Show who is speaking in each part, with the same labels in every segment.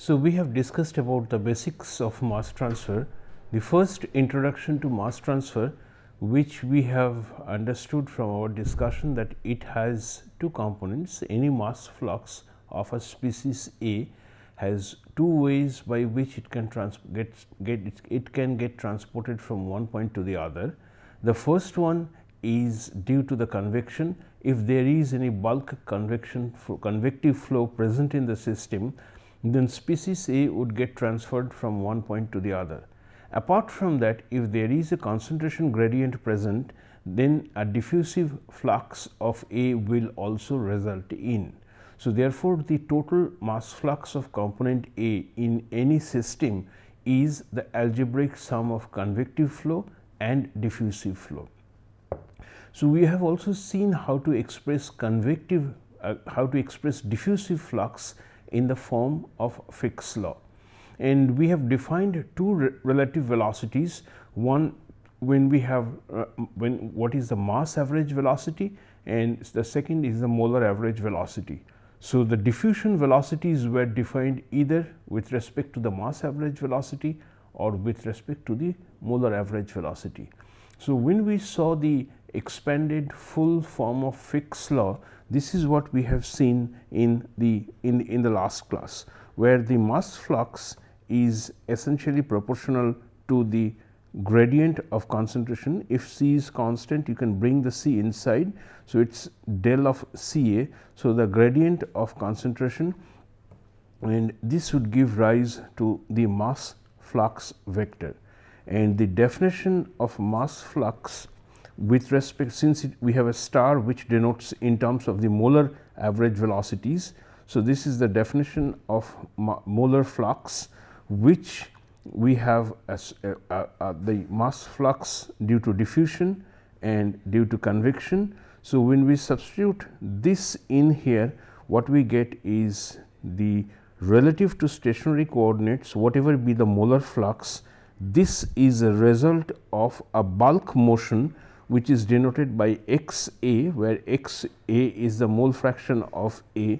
Speaker 1: So, we have discussed about the basics of mass transfer. The first introduction to mass transfer, which we have understood from our discussion, that it has two components. Any mass flux of a species A has two ways by which it can get transported from one point to the other. The first one is due to the convection. If there is any bulk convective flow present in the system, then species A would get transferred from one point to the other. Apart from that, if there is a concentration gradient present, then a diffusive flux of A will also result in. So, therefore, the total mass flux of component A in any system is the algebraic sum of convective flow and diffusive flow. So, we have also seen how to express diffusive flux in the form of Fick's law, and we have defined two relative velocities. One, when we have what is the mass average velocity, and the second is the molar average velocity. So, the diffusion velocities were defined either with respect to the mass average velocity or with respect to the molar average velocity. So, when we saw the expanded full form of Fick's law, this is what we have seen in the last class, where the mass flux is essentially proportional to the gradient of concentration. If C is constant, you can bring the C inside. So, it is del of C A. So, the gradient of concentration, and this would give rise to the mass flux vector. And the definition of mass flux with respect, since we have a star which denotes in terms of the molar average velocities. So, this is the definition of molar flux, which we have as the mass flux due to diffusion and due to convection. So, when we substitute this in here, what we get is the relative to stationary coordinates, whatever be the molar flux, this is a result of a bulk motion which is denoted by x A, where x A is the mole fraction of A,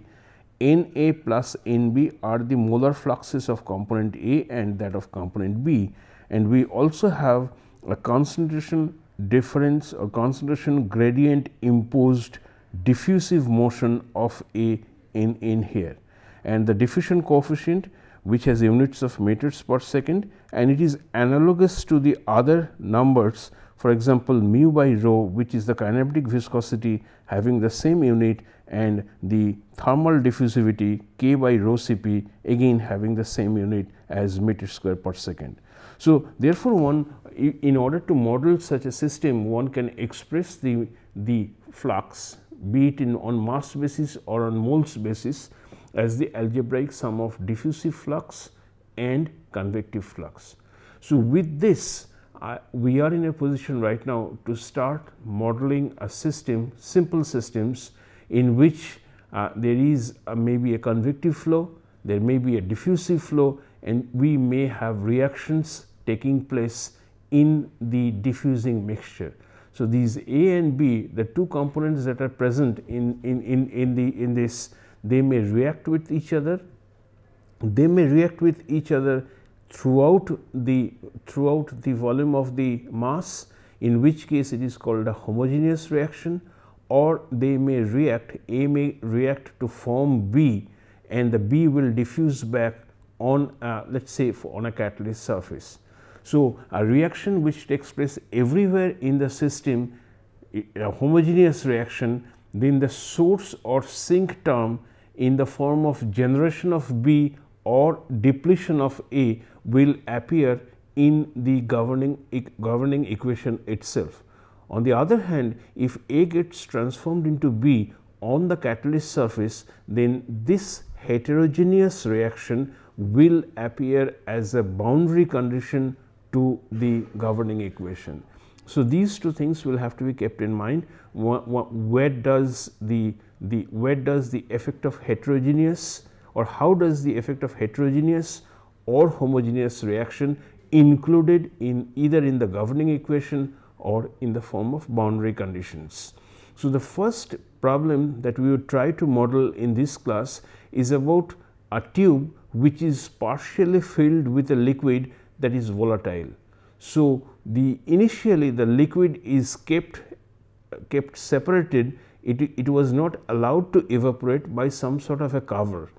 Speaker 1: N A plus N B are the molar fluxes of component A and that of component B, and we also have a concentration difference or concentration gradient imposed diffusive motion of A in here, and the diffusion coefficient, which has units of meters per second, and it is analogous to the other numbers. For example, mu by rho, which is the kinematic viscosity having the same unit, and the thermal diffusivity K by rho Cp again having the same unit as meter square per second. So, therefore, one in order to model such a system, one can express the flux, be it on mass basis or on moles basis, as the algebraic sum of diffusive flux and convective flux. So, with this, we are in a position right now to start modeling a system, simple systems, in which there is maybe a convective flow, there may be a diffusive flow, and we may have reactions taking place in the diffusing mixture. So, these A and B, the two components that are present in this, they may react with each other. They may react with each other throughout the volume of the mass, in which case it is called a homogeneous reaction, or they may react, A may react to form B, and the B will diffuse back on let us say on a catalyst surface. So, a reaction which takes place everywhere in the system, a homogeneous reaction, then the source or sink term in the form of generation of B or depletion of A will appear in the governing equation itself. On the other hand, if A gets transformed into B on the catalyst surface, then this heterogeneous reaction will appear as a boundary condition to the governing equation. So, these two things will have to be kept in mind. Where does the effect of heterogeneous, or how does the effect of heterogeneous or homogeneous reaction included in either in the governing equation or in the form of boundary conditions. So, the first problem that we would try to model in this class is about a tube which is partially filled with a liquid that is volatile. So, initially the liquid is kept separated, it was not allowed to evaporate by some sort of a cover.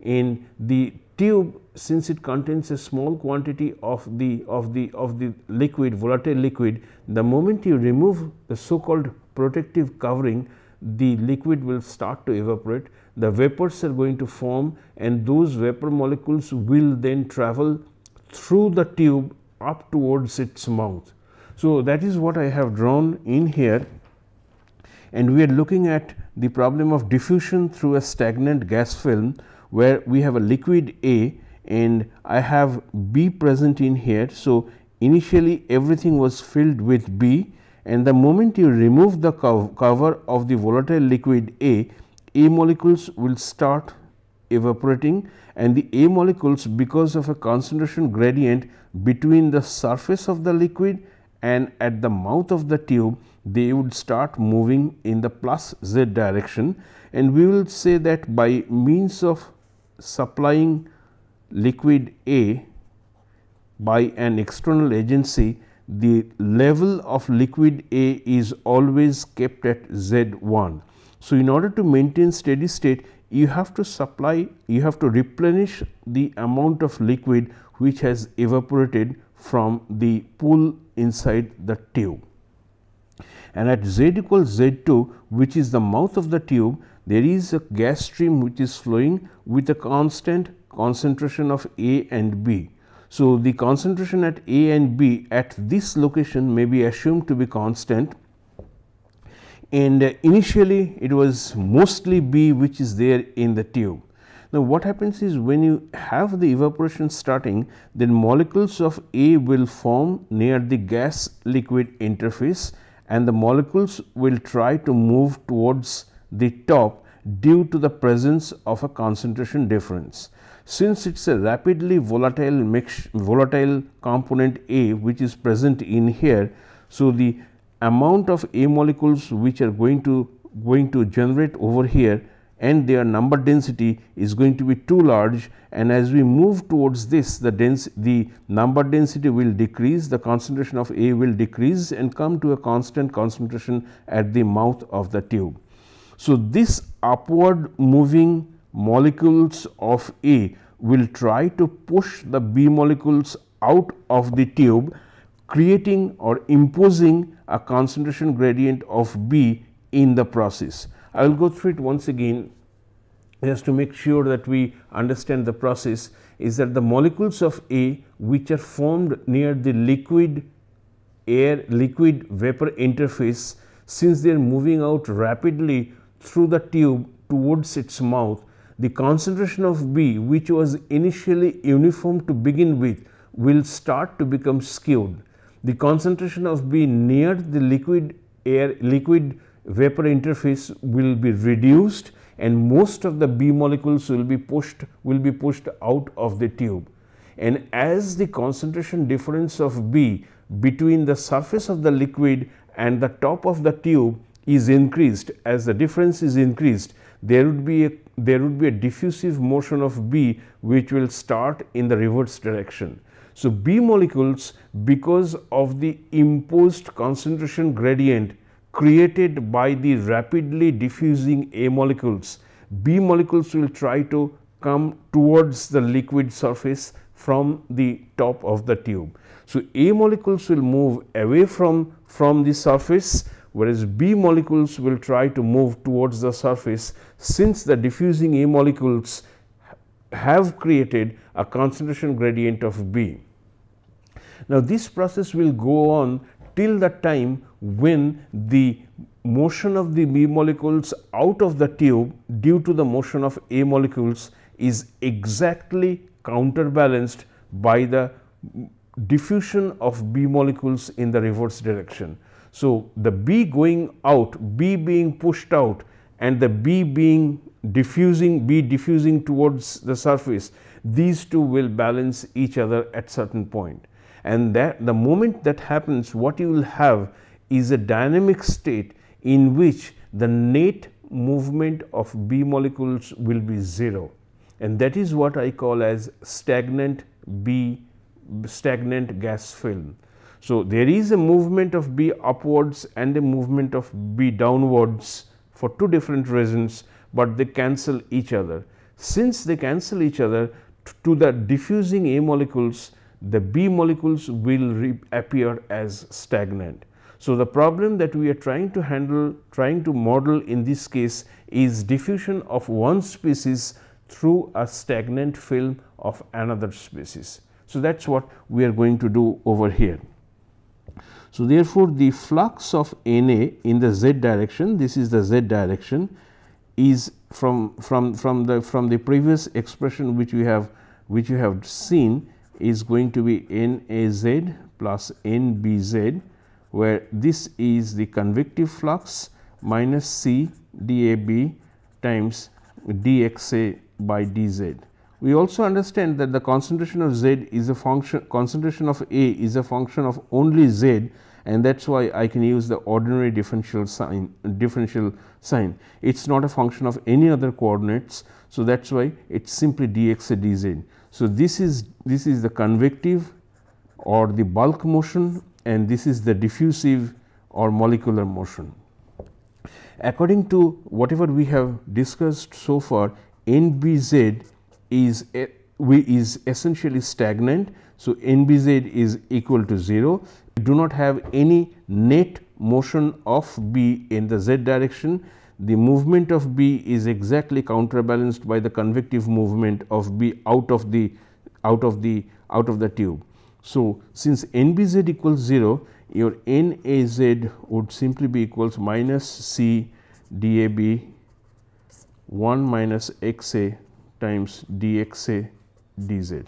Speaker 1: In the tube, since it contains a small quantity of the liquid, volatile liquid, the moment you remove the so called protective covering, the liquid will start to evaporate, the vapors are going to form, and those vapor molecules will then travel through the tube up towards its mouth. So, that is what I have drawn in here, and we are looking at the problem of diffusion through a stagnant gas film, where we have a liquid A and I have B present in here. So, initially everything was filled with B, and the moment you remove the cover of the volatile liquid A molecules will start evaporating, and the A molecules, because of a concentration gradient between the surface of the liquid and at the mouth of the tube, they would start moving in the plus z direction, and we will say that by means of supplying liquid A by an external agency, the level of liquid A is always kept at Z1. So, in order to maintain steady state, you have to replenish the amount of liquid which has evaporated from the pool inside the tube. And at Z equals Z2, which is the mouth of the tube, there is a gas stream which is flowing with a constant concentration of A and B. So, the concentration at A and B at this location may be assumed to be constant, and initially it was mostly B which is there in the tube. Now, what happens is, when you have the evaporation starting, then molecules of A will form near the gas liquid interface, and the molecules will try to move towards the top due to the presence of a concentration difference. Since it is a rapidly volatile component A which is present in here, so the amount of A molecules which are going to generate over here and their number density is going to be too large, and as we move towards this, the number density will decrease, the concentration of A will decrease and come to a constant concentration at the mouth of the tube. So, this upward moving molecules of A will try to push the B molecules out of the tube, creating or imposing a concentration gradient of B in the process. I will go through it once again just to make sure that we understand the process. Is that the molecules of A which are formed near the liquid vapor interface, since they are moving out rapidly through the tube towards its mouth, the concentration of B, which was initially uniform to begin with, will start to become skewed. The concentration of B near the liquid vapor interface will be reduced, and most of the B molecules will be pushed out of the tube. And as the concentration difference of B between the surface of the liquid and the top of the tube is increased, as the difference is increased, there would be a diffusive motion of B which will start in the reverse direction. So, B molecules, because of the imposed concentration gradient created by the rapidly diffusing A molecules, B molecules will try to come towards the liquid surface from the top of the tube. So, A molecules will move away from the surface, whereas B molecules will try to move towards the surface, since the diffusing A molecules have created a concentration gradient of B. Now, this process will go on till the time when the motion of the B molecules out of the tube due to the motion of A molecules is exactly counterbalanced by the diffusion of B molecules in the reverse direction. So, the B going out, B being pushed out, and the B diffusing towards the surface, these two will balance each other at certain point. And that the moment that happens, what you will have is a dynamic state in which the net movement of B molecules will be 0. and that is what I call as stagnant gas film. So, there is a movement of B upwards and a movement of B downwards for two different reasons, but they cancel each other. Since they cancel each other, to the diffusing A molecules, the B molecules will appear as stagnant. So, the problem that we are trying to handle, trying to model in this case is diffusion of one species through a stagnant film of another species. So, that is what we are going to do over here. So, therefore, the flux of Na in the z direction, this is the z direction, is from the previous expression which you have seen, is going to be Naz plus Nbz, where this is the convective flux minus C dAb times dxa by dz. We also understand that the concentration of Z is a function, concentration of A is a function of only Z, and that is why I can use the ordinary differential sign. It is not a function of any other coordinates. So, that is why it is simply dxa dz. So, this is the convective or the bulk motion, and this is the diffusive or molecular motion. According to whatever we have discussed so far, Nbz is essentially stagnant. So, Nbz is equal to 0. We do not have any net motion of B in the z direction. The movement of B is exactly counterbalanced by the convective movement of B out of the tube. So, since Nbz equals 0, your Naz would simply be equals minus C dAb 1 minus xa times dxa dz.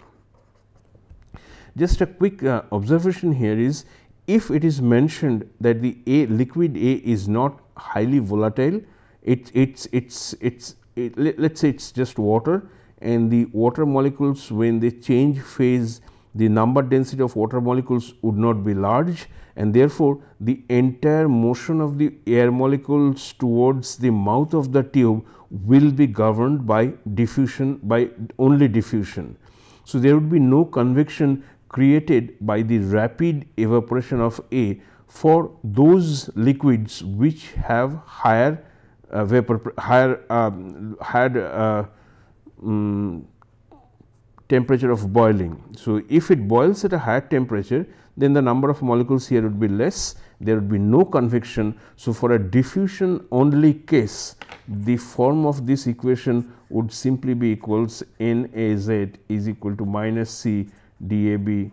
Speaker 1: Just a quick observation here is, if it is mentioned that the liquid A is not highly volatile, let us say it is just water, and the water molecules, when they change phase, the number density of water molecules would not be large, and therefore, the entire motion of the air molecules towards the mouth of the tube will be governed by diffusion, by only diffusion. So, there would be no convection created by the rapid evaporation of A for those liquids which have higher temperature of boiling. So, if it boils at a higher temperature, then the number of molecules here would be less, there would be no convection. So, for a diffusion only case, the form of this equation would simply be equals Naz is equal to minus C dAb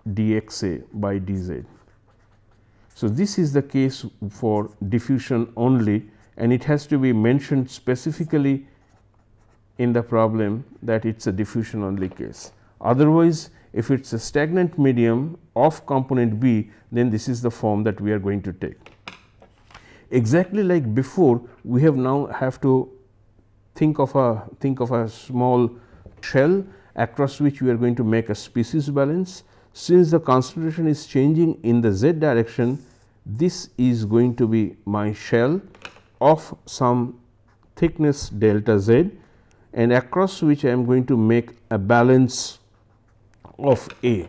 Speaker 1: dxa by dz. So, this is the case for diffusion only, and it has to be mentioned specifically in the problem that it is a diffusion only case. Otherwise, if it is a stagnant medium of component B, then this is the form that we are going to take. Exactly like before, we have to think of a small shell across which we are going to make a species balance. Since the concentration is changing in the z direction, this is going to be my shell of some thickness delta z, and across which I am going to make a balance of A.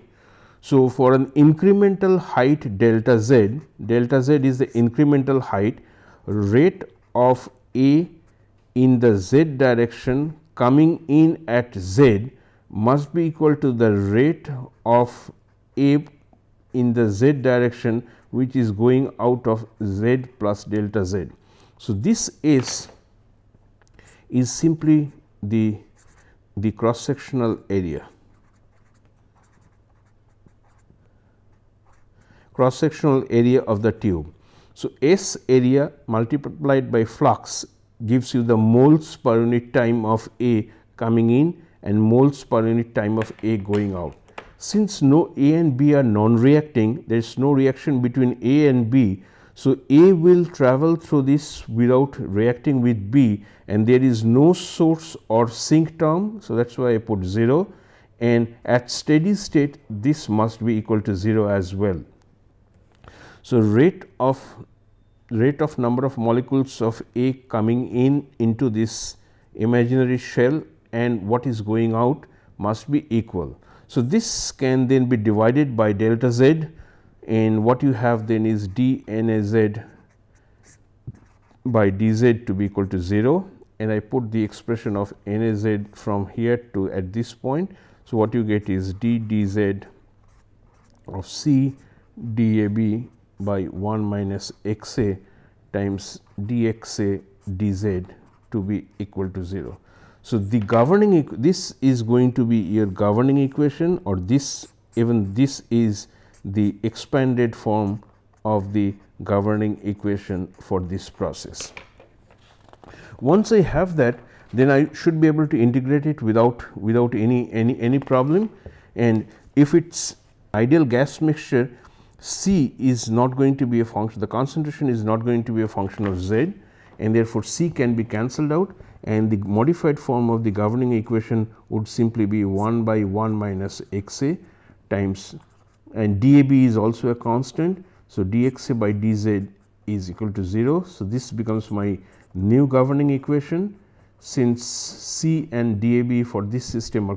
Speaker 1: So, for an incremental height delta z is the incremental height, rate of A in the z direction coming in at z must be equal to the rate of A in the z direction which is going out of z plus delta z. So, this is simply the cross sectional area. Cross sectional area of the tube. So, S area multiplied by flux gives you the moles per unit time of A coming in and moles per unit time of A going out. Since no A and B are non-reacting, there is no reaction between A and B. So, A will travel through this without reacting with B, and there is no source or sink term. So, that is why I put 0, and at steady state this must be equal to 0 as well. So, rate of number of molecules of A coming into this imaginary shell and what is going out must be equal. So, this can then be divided by delta z, and what you have then is d n a z by d z to be equal to 0, and I put the expression of n a z from here to at this point. So, what you get is d d z of c d a b by 1 minus x a times d x a d z to be equal to 0. So, the governing this is going to be your governing equation, or this is the expanded form of the governing equation for this process. Once I have that, then I should be able to integrate it without any problem, and if it's ideal gas mixture, C is not going to be a function, the concentration is not going to be a function of Z, and therefore, C can be cancelled out, and the modified form of the governing equation would simply be 1 by 1 minus x a times, and d a b is also a constant. So, d x a by d z is equal to 0. So, this becomes my new governing equation, since C and d a b for this system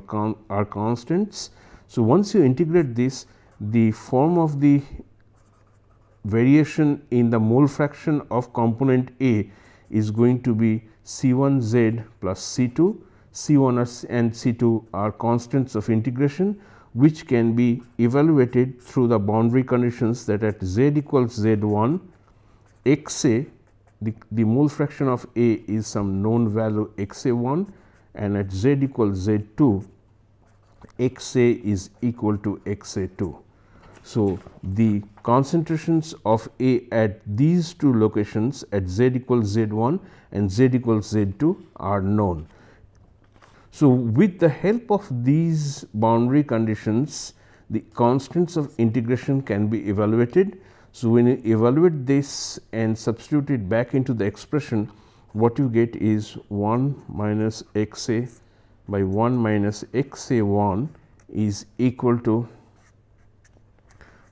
Speaker 1: are constants. So, once you integrate this, the form of the variation in the mole fraction of component A is going to be C1z plus C2. C1 and C2 are constants of integration, which can be evaluated through the boundary conditions that at z equals z1, x a, the mole fraction of A is some known value x a1, and at z equals z2, x a is equal to x a2. So, the concentrations of A at these two locations at z equals z1 and z equals z2 are known. So, with the help of these boundary conditions, the constants of integration can be evaluated. So, when you evaluate this and substitute it back into the expression, what you get is 1 minus x a by 1 minus x a 1 is equal to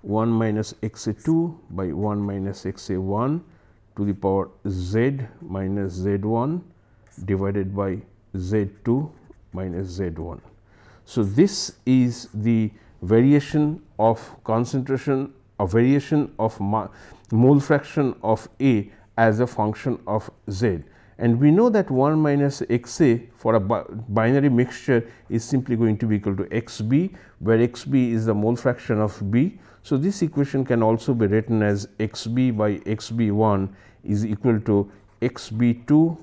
Speaker 1: 1 minus x a 2 by 1 minus x a 1 to the power z minus z 1 divided by z 2 minus z 1. So, this is the variation of concentration, a variation of mole fraction of A as a function of z, and we know that 1 minus x a for a binary mixture is simply going to be equal to x b, where x b is the mole fraction of B. So, this equation can also be written as x b by x b 1 is equal to x b 2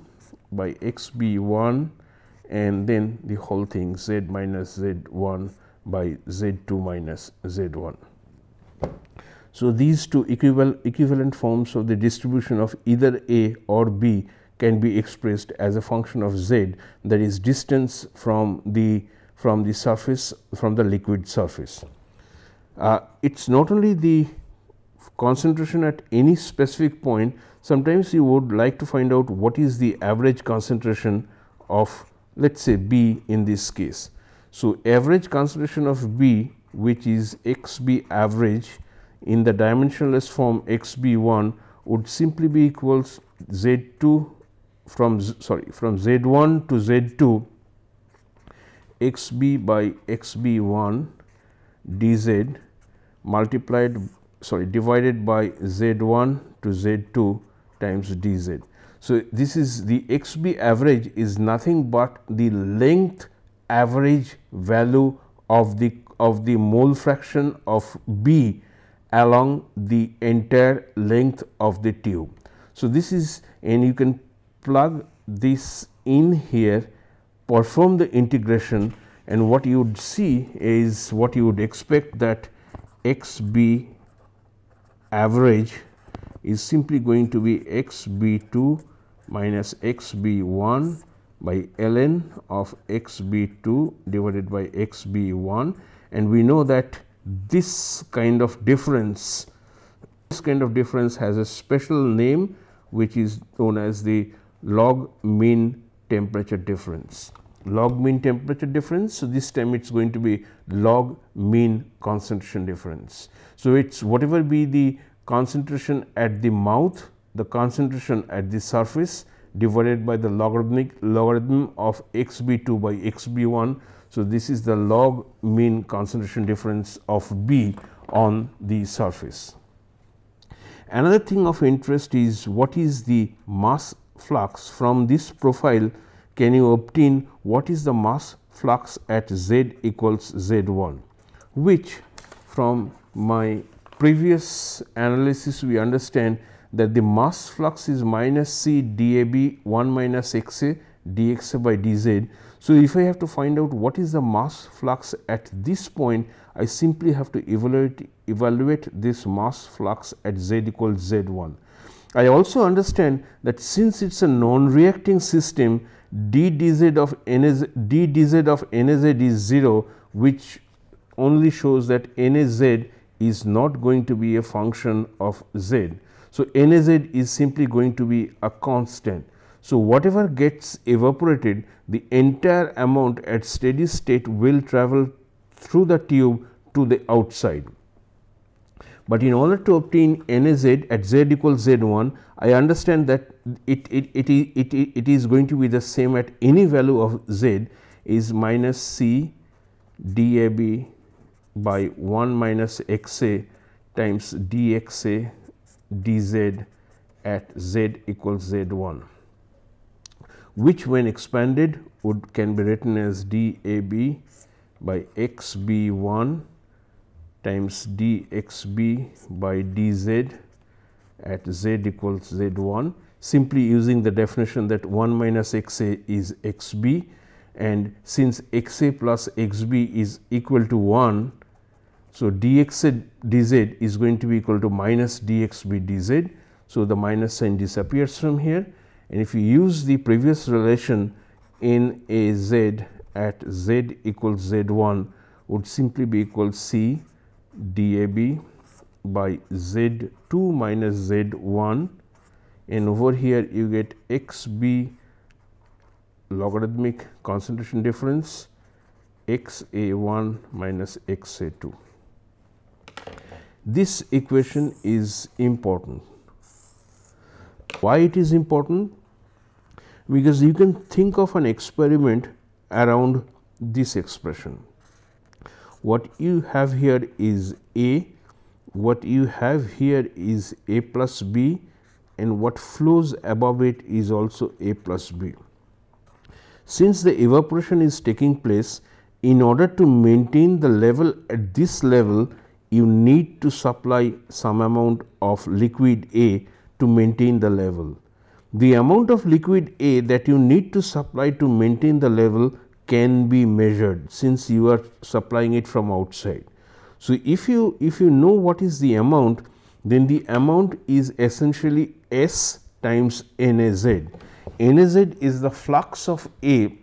Speaker 1: by x b 1, and then the whole thing z minus z 1 by z 2 minus z 1. So, these two equivalent forms of the distribution of either A or B can be expressed as a function of z, that is distance from the surface, from the liquid surface. It is not only the concentration at any specific point, sometimes you would like to find out what is the average concentration of, let us say, B in this case. So, average concentration of B, which is x b average in the dimensionless form x b 1, would simply be equals z 2 from z 1 to z 2 x b by x b 1 d z divided by z 1 to z 2 times d z. So, this is the x b average is nothing but the length average value of the mole fraction of B along the entire length of the tube. So, this is, and you can plug this in here, perform the integration, and what you would see is what you would expect, that x b average is simply going to be x b 2 minus x b 1 by ln of x b 2 divided by x b 1, and we know that this kind of difference has a special name, which is known as the log mean temperature difference. Log mean temperature difference. So, this time it is going to be log mean concentration difference. So, it is whatever be the concentration at the mouth, the concentration at the surface, divided by the logarithm of xb2 by xb1. So, this is the log mean concentration difference of B on the surface. Another thing of interest is what is the mass flux. From this profile can you obtain what is the mass flux at z equals z1, which from my previous analysis we understand that the mass flux is minus C dAB 1 minus XA dXA by dZ. So, if I have to find out what is the mass flux at this point, I simply have to evaluate this mass flux at Z equals Z1. I also understand that since it is a non-reacting system, d dz of NAZ is 0, which only shows that NAZ is not going to be a function of Z. So, NAZ is simply going to be a constant. So, whatever gets evaporated, the entire amount at steady state will travel through the tube to the outside. But in order to obtain NAZ at Z equals Z1, I understand that it is going to be the same at any value of Z is minus C dAB by 1 minus XA times dXA dZ at Z equals Z1, which when expanded can be written as dAB by XB1 times dXB by dZ at Z equals Z1, simply using the definition that 1 minus XA is XB, and since XA plus XB is equal to 1, so dXA dZ is going to be equal to minus dXB dZ. So, the minus sign disappears from here, and if you use the previous relation, NAZ at Z equals Z1 would simply be equal C dAB by Z2 minus Z1, and over here you get XB logarithmic concentration difference XA1 minus XA2. This equation is important. Why it is important? Because you can think of an experiment around this expression. What you have here is A, what you have here is A plus B, and what flows above it is also A plus B. Since the evaporation is taking place, in order to maintain the level at this level, you need to supply some amount of liquid A to maintain the level. The amount of liquid A that you need to supply to maintain the level can be measured, since you are supplying it from outside. So, if you know what is the amount, then the amount is essentially S times NAZ. NAZ is the flux of A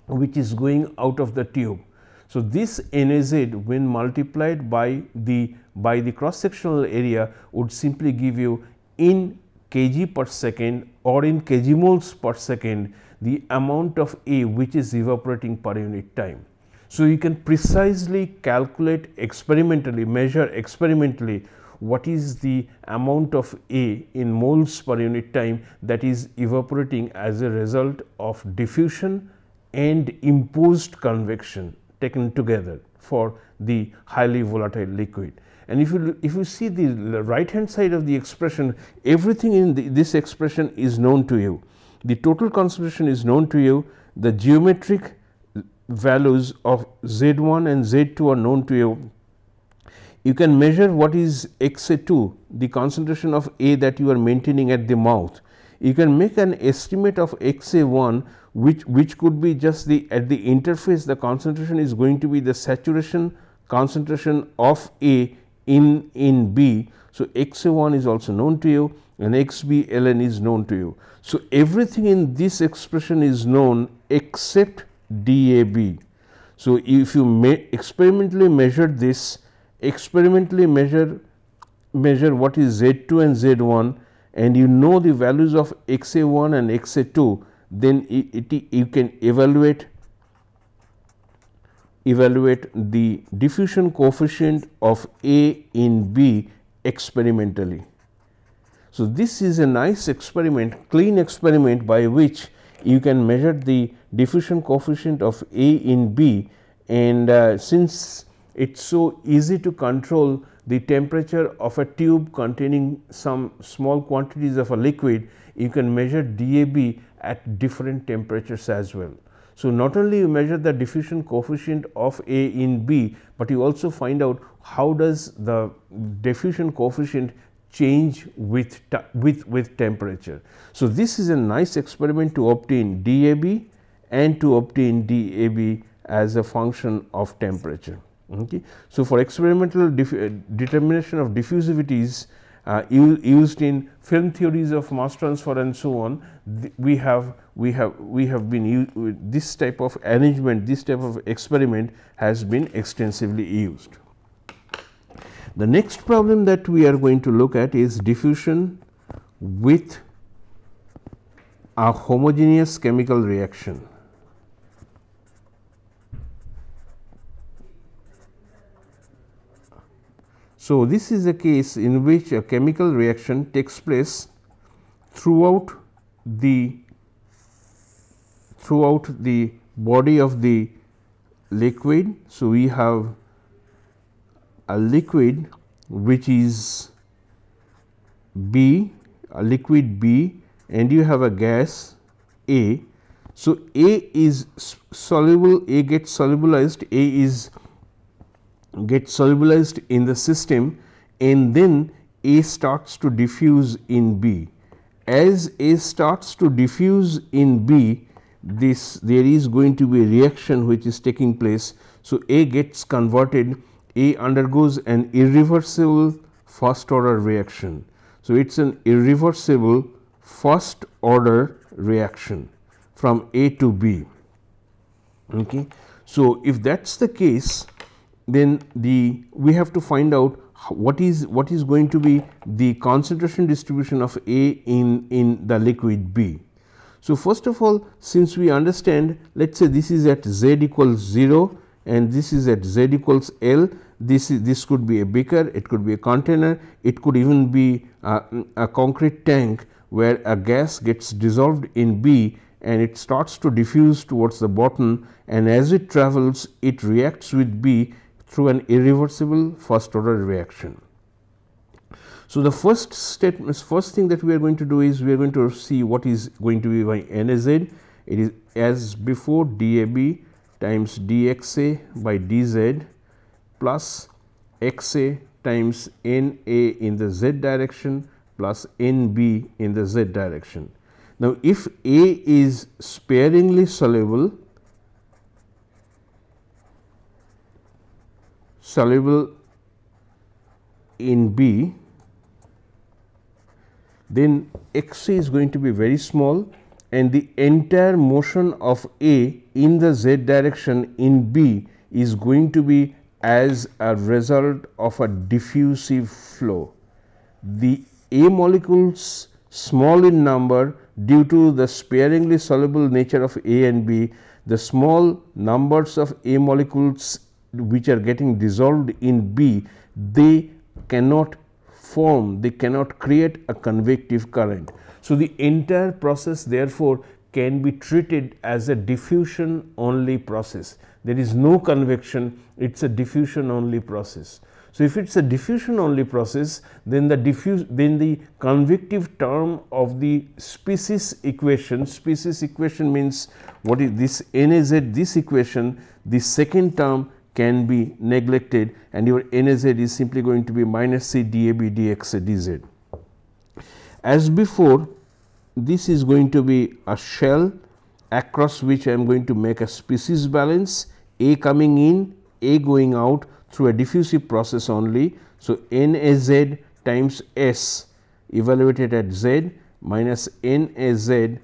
Speaker 1: which is going out of the tube. So, this NAZ when multiplied by the cross sectional area would simply give you in kg per second or in kg moles per second the amount of A which is evaporating per unit time. So, you can precisely calculate experimentally, measure experimentally what is the amount of A in moles per unit time that is evaporating as a result of diffusion and imposed convection taken together for the highly volatile liquid. And if you see the right hand side of the expression, everything in this expression is known to you. The total concentration is known to you, the geometric values of Z1 and Z2 are known to you. You can measure what is XA2, the concentration of A that you are maintaining at the mouth. You can make an estimate of XA1, which could be just at the interface the concentration is going to be the saturation concentration of A in B. So, XA1 is also known to you and XB ln is known to you. So, everything in this expression is known except dAB. So, if you experimentally measure this, experimentally measure what is Z2 and Z1, and you know the values of XA1 and XA2, then you can evaluate the diffusion coefficient of A in B experimentally. So, this is a nice experiment, clean experiment by which you can measure the diffusion coefficient of A in B, and since it is so easy to control the temperature of a tube containing some small quantities of a liquid, you can measure DAB at different temperatures as well. So, not only you measure the diffusion coefficient of A in B, but you also find out how does the diffusion coefficient change with temperature. So, this is a nice experiment to obtain DAB and to obtain DAB as a function of temperature. Okay. So, for experimental determination of diffusivities used in film theories of mass transfer and so on, we have been this type of arrangement, this type of experiment has been extensively used. The next problem that we are going to look at is diffusion with a homogeneous chemical reaction. So, this is a case in which a chemical reaction takes place throughout the body of the liquid. So, we have a liquid which is B, a liquid B, and you have a gas A. So, A is soluble, A gets solubilized, gets solubilized in the system, and then A starts to diffuse in B. As A starts to diffuse in B, there is going to be a reaction which is taking place. So, A gets converted, A undergoes an irreversible first order reaction. So, it is an irreversible first order reaction from A to B. Okay. So, if that is the case, then we have to find out what is going to be the concentration distribution of A in the liquid B. So, first of all, since we understand, let us say this is at Z equals 0 and this is at Z equals L, this could be a beaker, it could be a container, it could even be a concrete tank where a gas gets dissolved in B and it starts to diffuse towards the bottom, and as it travels it reacts with B through an irreversible first order reaction. So, the first thing that we are going to do is we are going to see what is going to be by NAZ. It is as before DAB times dXA by dZ plus XA times NA in the Z direction plus NB in the Z direction. Now, if A is sparingly soluble in B, then X is going to be very small and the entire motion of A in the Z direction in B is going to be as a result of a diffusive flow. The A molecules small in number due to the sparingly soluble nature of A and B, the small numbers of A molecules which are getting dissolved in B, they cannot form, they cannot create a convective current. So, the entire process therefore can be treated as a diffusion only process. There is no convection, it is a diffusion only process. So, if it is a diffusion only process, then the convective term of the species equation means what is this NAZ, this equation, the second term can be neglected and your NAZ is simply going to be minus C dAB dXA dZ. As before, this is going to be a shell across which I am going to make a species balance, A coming in, A going out through a diffusive process only. So, NAZ times S evaluated at Z minus NAZ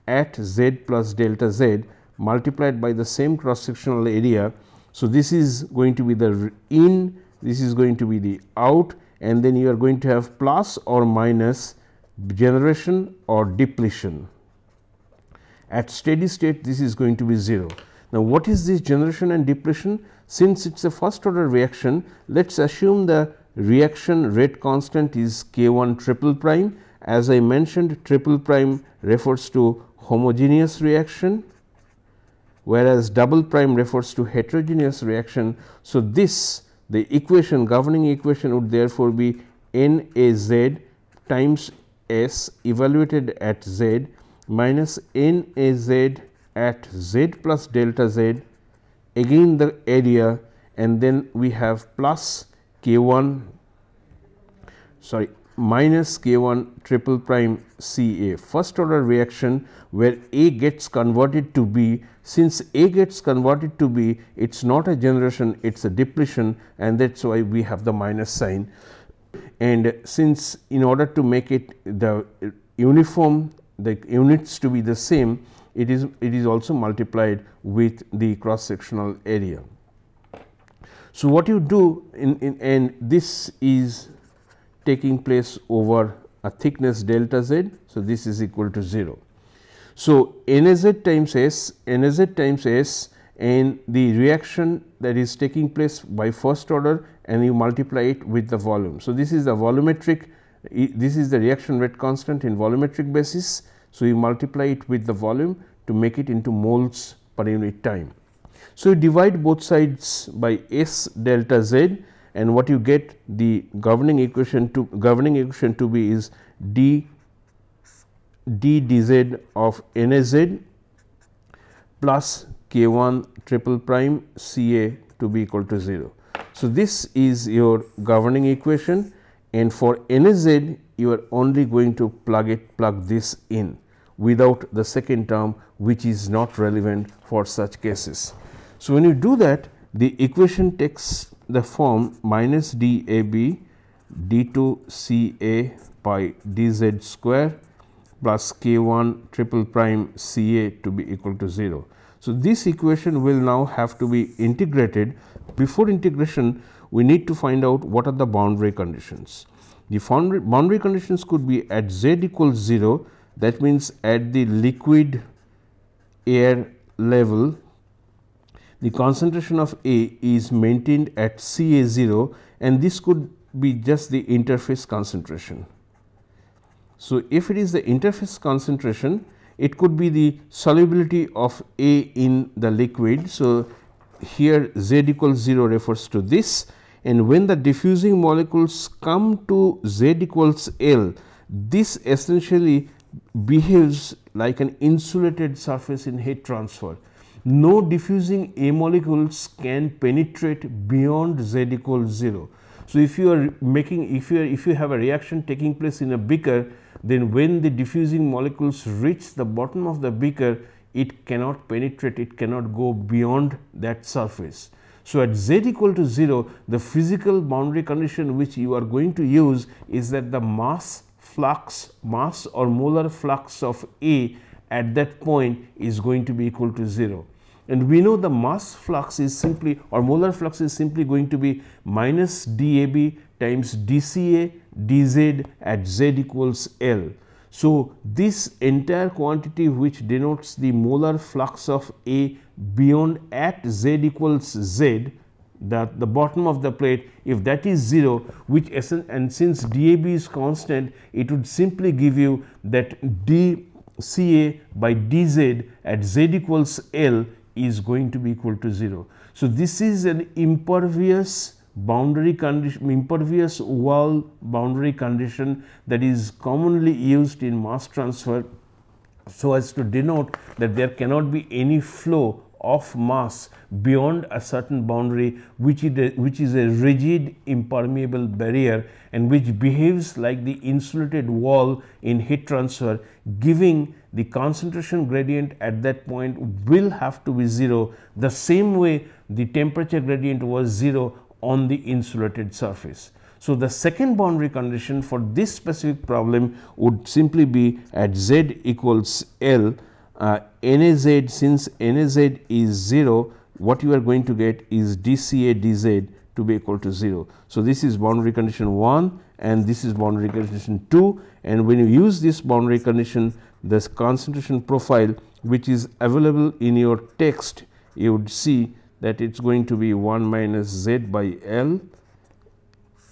Speaker 1: at Z plus delta Z multiplied by the same cross sectional area. So, this is going to be the in, this is going to be the out, and then you are going to have plus or minus generation or depletion. At steady state, this is going to be 0. Now, what is this generation and depletion? Since it is a first order reaction, let us assume the reaction rate constant is K1 triple prime as I mentioned, triple prime refers to homogeneous reaction, whereas double prime refers to heterogeneous reaction. So, this the equation, governing equation would therefore be NaZ times S evaluated at Z minus NaZ at Z plus delta Z, again the area, and then we have plus K1 minus K1 triple prime Ca, first order reaction where A gets converted to B. Since A gets converted to B, it is not a generation, it is a depletion, and that is why we have the minus sign. And since in order to make it the uniform, the units to be the same, it is also multiplied with the cross sectional area. So, what you do and this is taking place over a thickness delta Z. So, this is equal to 0. So, NaZ times S and the reaction that is taking place by first order, and you multiply it with the volume. So, this is the volumetric, this is the reaction rate constant in volumetric basis. So, you multiply it with the volume to make it into moles per unit time. So, you divide both sides by S delta Z, and what you get, the governing equation to be is d dz of NaZ plus K1 triple prime Ca to be equal to 0. So, this is your governing equation, and for NaZ you are only going to plug this in without the second term, which is not relevant for such cases. So, when you do that, the equation takes the form minus dAb d2 Ca by dz square plus K1 triple prime Ca to be equal to 0. So, this equation will now have to be integrated. Before integration, we need to find out what are the boundary conditions. The boundary conditions could be at Z equals 0, that means at the liquid air level the concentration of A is maintained at Ca0, and this could be just the interface concentration. So, if it is the interface concentration, it could be the solubility of A in the liquid. So, here Z equals 0 refers to this, and when the diffusing molecules come to Z equals L, this essentially behaves like an insulated surface in heat transfer. No diffusing A molecules can penetrate beyond Z equals 0. So, if you are making, if you have a reaction taking place in a beaker, then when the diffusing molecules reach the bottom of the beaker, it cannot penetrate, it cannot go beyond that surface. So, at Z equal to 0, the physical boundary condition which you are going to use is that the mass or molar flux of A at that point is going to be equal to 0. And we know the mass flux is simply, or molar flux is simply going to be minus dAb times dCA dZ at Z equals L. So, this entire quantity which denotes the molar flux of A beyond at Z equals Z, that the bottom of the plate, if that is 0, which and since dAb is constant, it would simply give you that dCA by dZ at Z equals L is going to be equal to 0. So, this is an impervious boundary condition, impervious wall boundary condition that is commonly used in mass transfer, so as to denote that there cannot be any flow of mass beyond a certain boundary, which is a rigid impermeable barrier and which behaves like the insulated wall in heat transfer, giving the concentration gradient at that point will have to be 0, the same way the temperature gradient was 0 on the insulated surface. So, the second boundary condition for this specific problem would simply be at Z equals L, NaZ, since NaZ is 0, what you are going to get is dCA dZ to be equal to 0. So, this is boundary condition 1 and this is boundary condition 2, and when you use this boundary condition, the concentration profile which is available in your text, you would see that it is going to be 1 minus Z by L,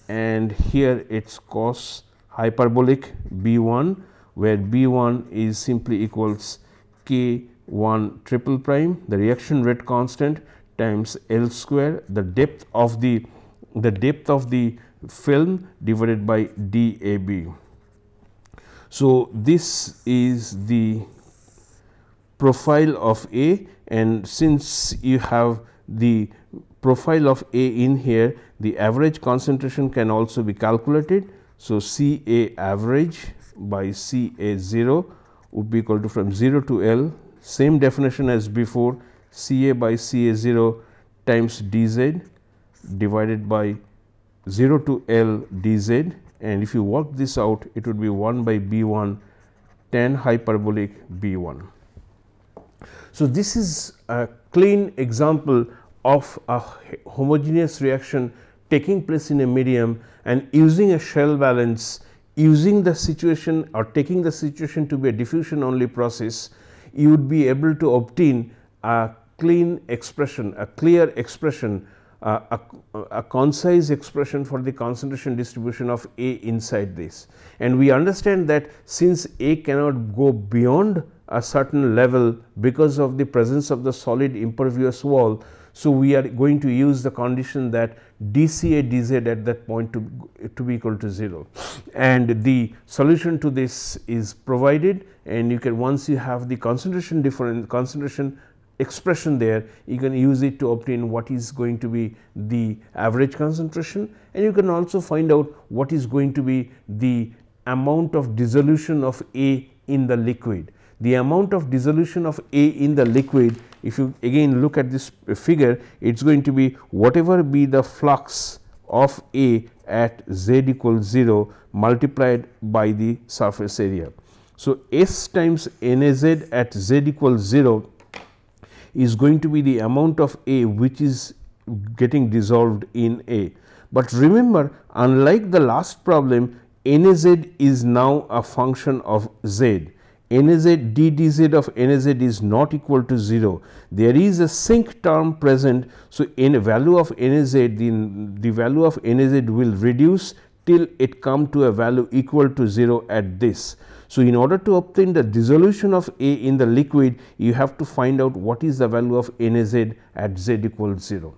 Speaker 1: and here it is cos hyperbolic B1, where B1 is simply equals K1 triple prime, the reaction rate constant times L square, the depth of the film divided by DAB. So this is the profile of A, and since you have the profile of A in here, the average concentration can also be calculated. So Ca average by Ca0 would be equal to, from 0 to L, same definition as before, Ca by Ca0 times dz divided by 0 to L dz, and if you work this out, it would be 1 by B1 tan hyperbolic B1. So this is a clean example of a homogeneous reaction taking place in a medium, and using a shell balance, using the situation or taking the situation to be a diffusion only process, you would be able to obtain a clean expression, a clear expression, a concise expression for the concentration distribution of A inside this. And we understand that since A cannot go beyond a certain level because of the presence of the solid impervious wall, so we are going to use the condition that dCA dZ at that point to be equal to 0, and the solution to this is provided, and you can, once you have the concentration expression there, you can use it to obtain what is going to be the average concentration, and you can also find out what is going to be the amount of dissolution of A in the liquid. The amount of dissolution of A in the liquid, if you again look at this figure, it is going to be whatever be the flux of A at Z equals 0 multiplied by the surface area. So, S times NaZ at Z equals 0 is going to be the amount of A which is getting dissolved in A. But remember, unlike the last problem, NaZ is now a function of Z. NaZ ddz of NaZ is not equal to 0. There is a sink term present. So, in value of NaZ, the value of NaZ will reduce till it come to a value equal to 0 at this. So, in order to obtain the dissolution of A in the liquid, you have to find out what is the value of NaZ at Z equals 0.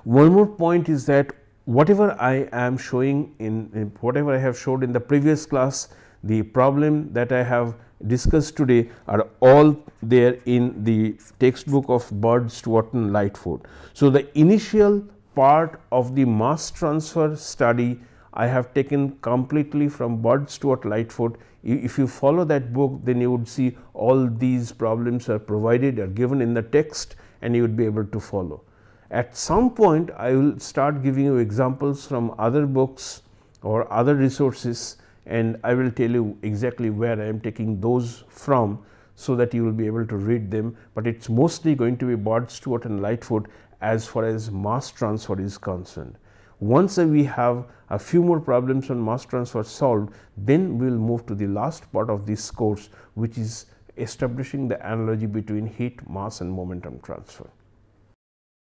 Speaker 1: One more point is that whatever I am showing in whatever I have showed in the previous class, the problem that I have discussed today are all there in the textbook of Bird, Stewart and Lightfoot. So, the initial part of the mass transfer study I have taken completely from Bird, Stewart, Lightfoot. If you follow that book, then you would see all these problems are provided, are given in the text, and you would be able to follow. At some point, I will start giving you examples from other books or other resources, and I will tell you exactly where I am taking those from, so that you will be able to read them, but it is mostly going to be Bird, Stewart and Lightfoot as far as mass transfer is concerned. Once we have a few more problems on mass transfer solved, then we will move to the last part of this course, which is establishing the analogy between heat, mass and momentum transfer.